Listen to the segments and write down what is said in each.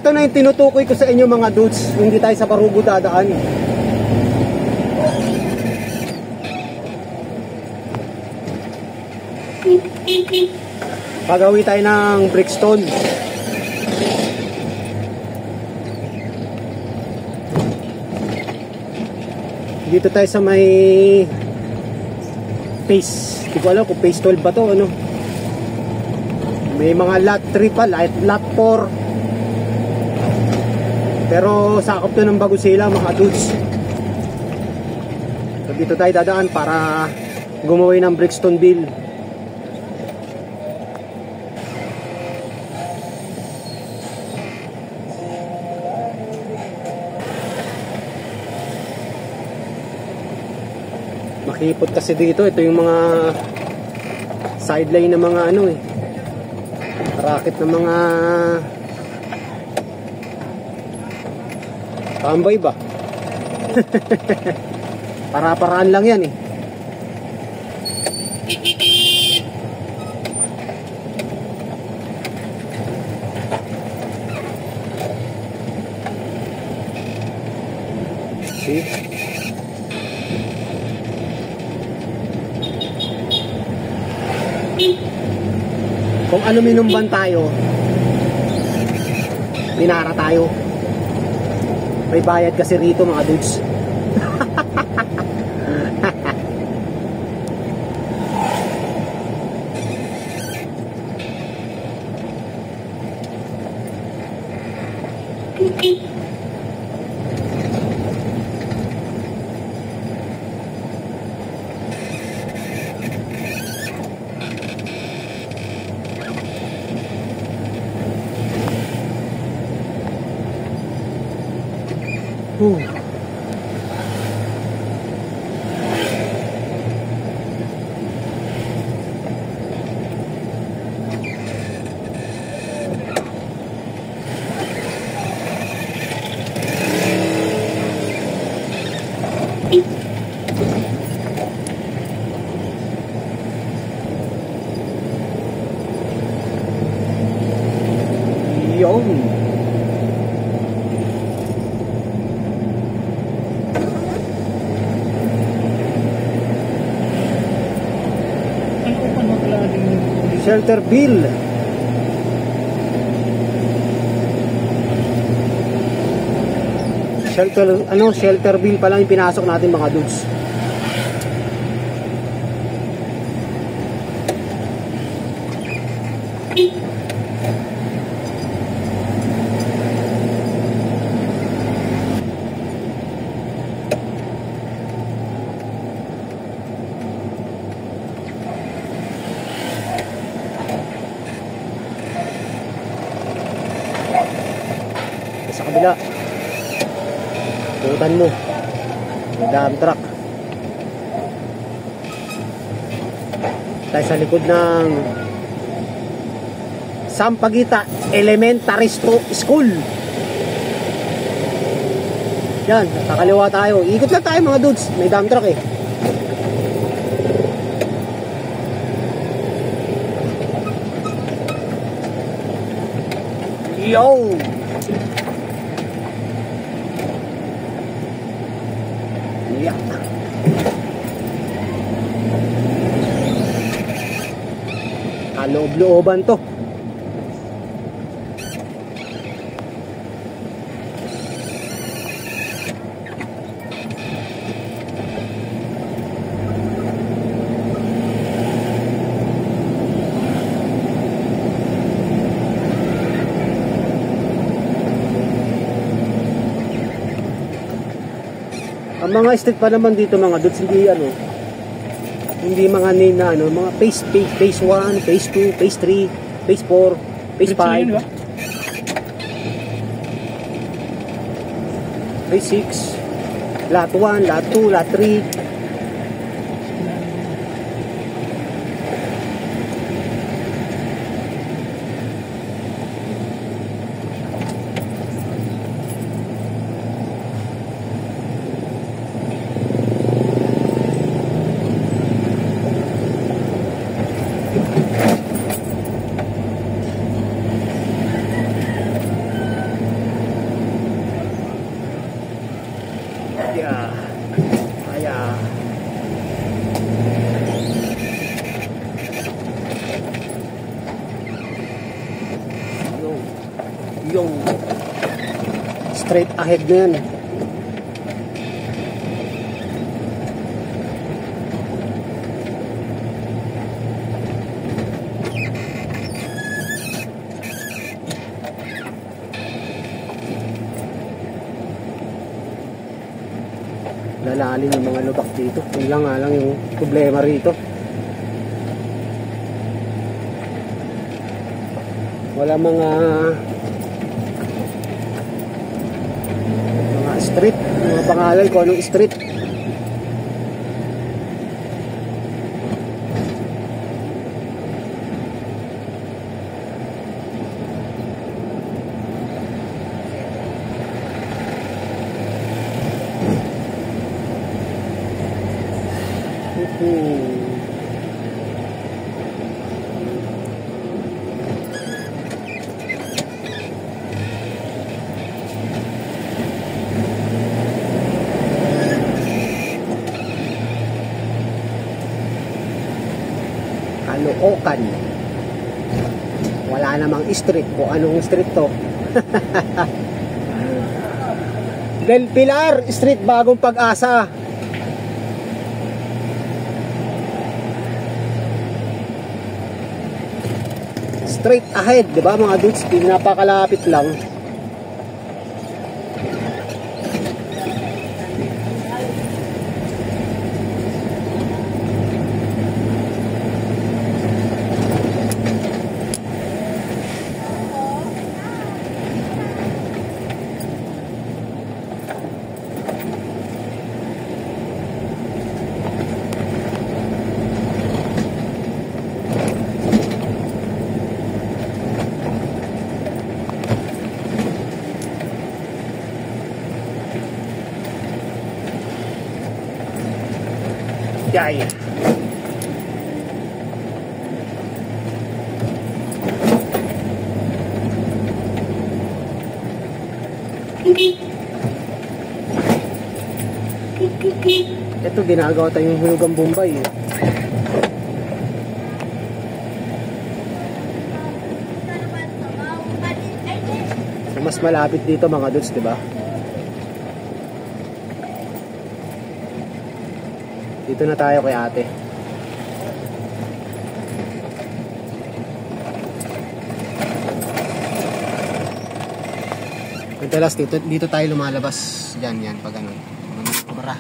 ito na yung tinutukoy ko sa inyo mga dudes. Hindi tayo sa Barugo dadaan. Pagawi tayo ng Brixton. Dito tayo sa may phase. Hindi ko alam kung phase 12 ba to, ano. May mga lot 3 pa, lot 4. Pero sakop to ng Bagosila mga dudes. So dito tayo dadaan para gumawa ng Brixtonville. Makipot kasi dito. Ito yung mga sideline ng mga ano eh, racket ng mga tambay ba. Para-paraan lang yan eh. See? Kung aluminum ban tayo, pinara tayo. May bayad kasi rito mga dudes. Shelterville. Shelterville pa lang yung pinasok natin mga dudes. Sa kabila, tutan mo dump truck tayo sa likod ng Sampaguita Elementary School. Yan, kakaliwa tayo, ikot lang tayo mga dudes, may dump truck eh. Yo! Yeah. Kaloob-looban to. Ang mga street pa naman dito mga dudes, hindi ano, hindi mga name na ano, mga phase 1, phase 2, phase 3, phase 4, phase 5, phase 6, lot 1, lot 2, lot 3. straight ahead na yan. Lalalim yung mga lubak dito. Yun lang nga lang yung problema rito. Wala mga street, mga pangalan ko anong street. Caloocan. Wala namang street. Kung anong street to. Del Pilar Street, Bagong Pag-asa. Straight ahead, di ba mga dudes? Napakalapit lang. Yay. Ito ginagawa tayong hulugang Bombay eh. So, mas malapit dito mga dudes, diba? Dito na tayo kay ate. Madalas dito tayo lumalabas. Yan pag ano. Kumara.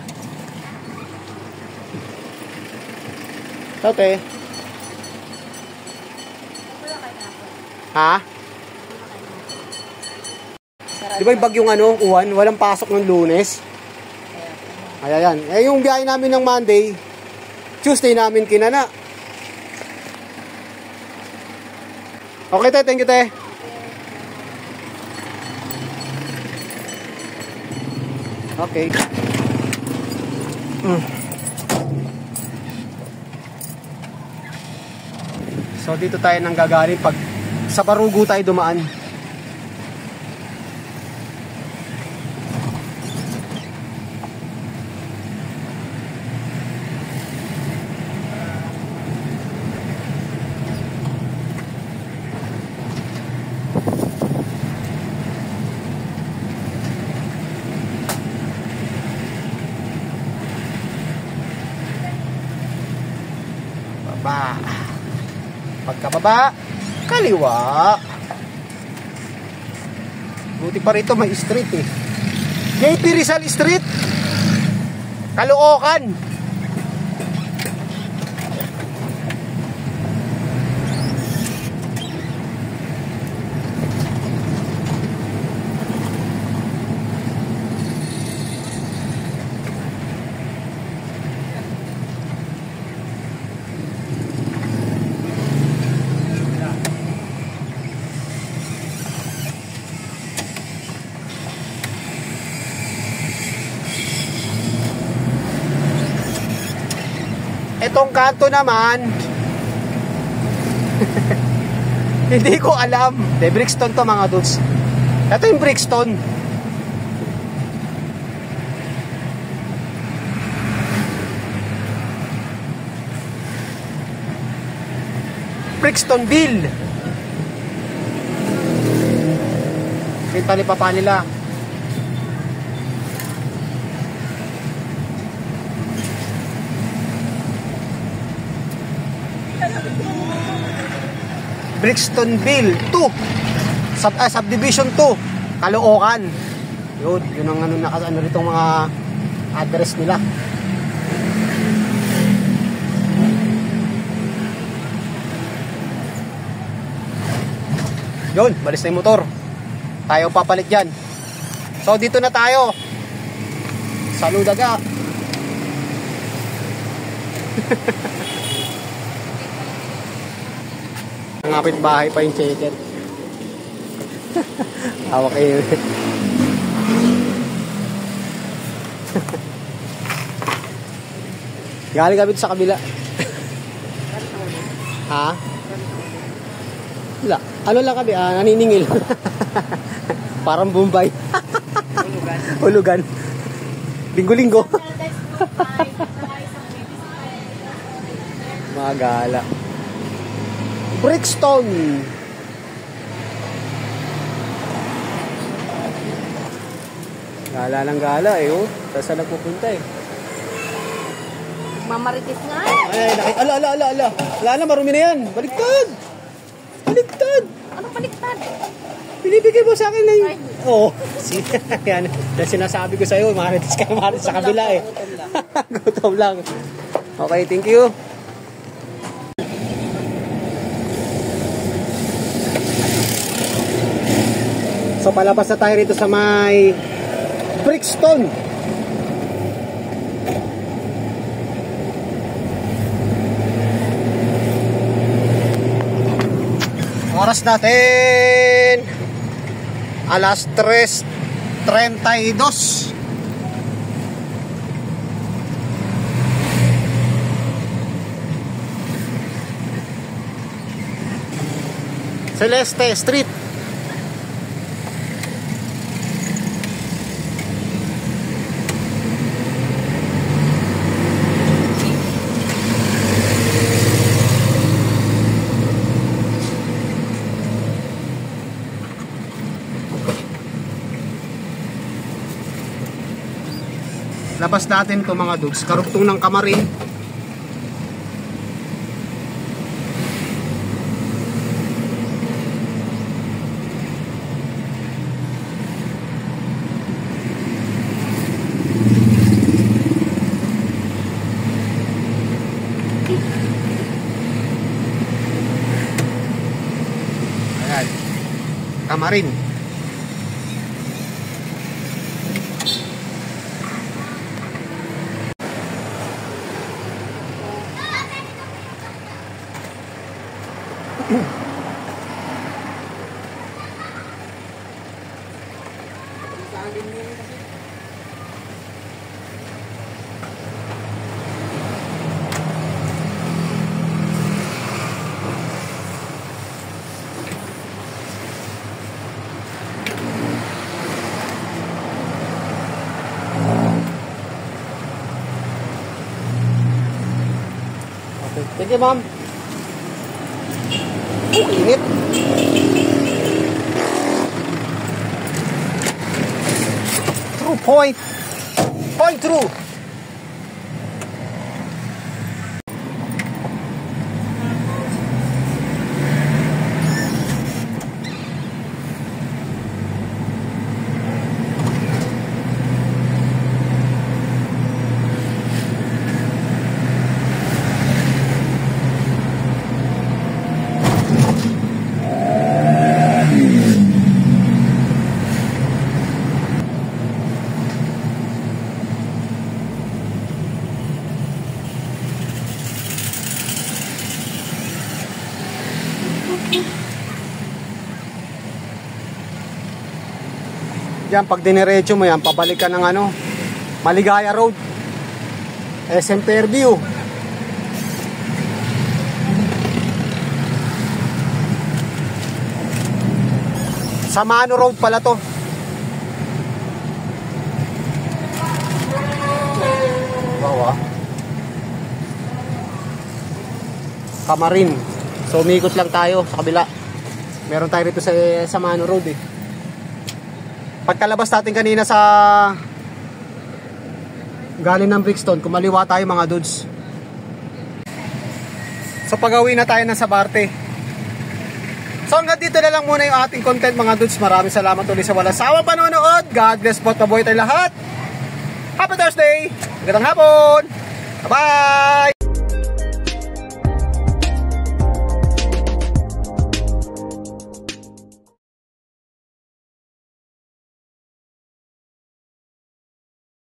Okay. Ha? Di ba yung bagyong uwan? Walang pasok ng Lunes. Ayan. Yung biyahe namin ng Monday, Tuesday namin kinana. Okay, te. Thank you, te. Okay. So, dito tayo nang gagaling pag sa Barugo tayo dumaan. Pagkababa, kaliwa. Buti pa rito may street eh. JP Rizal Street, Caloocan. Itong kanto naman hindi ko alam. Brixton to mga dudes. Ito yung Brixton. Brixtonville. Kita ni papa nila. Brixtonville 2, Subdivision 2, Caloocan. Yun ang ano nitong mga address nila. Yun, balis na yung motor. Tayo papalit dyan. So dito na tayo sa Ludaga. Ngapit bahay pa yung checker. Hawak kayo. Galing kami sa kabila. Ha? Wala. Ano lang kami, naniningil. Parang Bombay. Hulugan. Linggo-linggo. Mga gala. Brixton. Gala ng gala eh. Saan nagpupunta eh? Mamaritis nga. Ay, ala. Wala na, marumi na yan. Baliktad. Anong baliktad? Binibigay mo sa akin na yun. Oo. Yan. Yan sinasabi ko sa'yo. Maritis ka sa kabila eh. Gutom lang. Okay, thank you. So palabas na tayo rito sa may Brixton. Oras natin alas 3:32. Celeste Street. Labas natin to mga dudes, karugtong ng Kamarin. Ayan, Kamarin. Thank you, ma'am. Init. True point. Point true. Yan, pag diniretso mo yan, pabalik ka ng ano, Maligaya Road, SM Fairview. Samano Road pala to. Wow, Kamarin. So umikot lang tayo sa kabila. Meron tayo rito sa Samano Road eh. Pagkalabas natin kanina sa galing ng Brixton, kumaliwa tayo mga dudes. So pag-uwi na tayo ng Sabarte. So hanggang dito na lang muna yung ating content mga dudes. Maraming salamat ulit sa walang sawang panonood. God bless po at mabuhay tayo lahat. Happy Thursday! Magandang hapon! Bye-bye!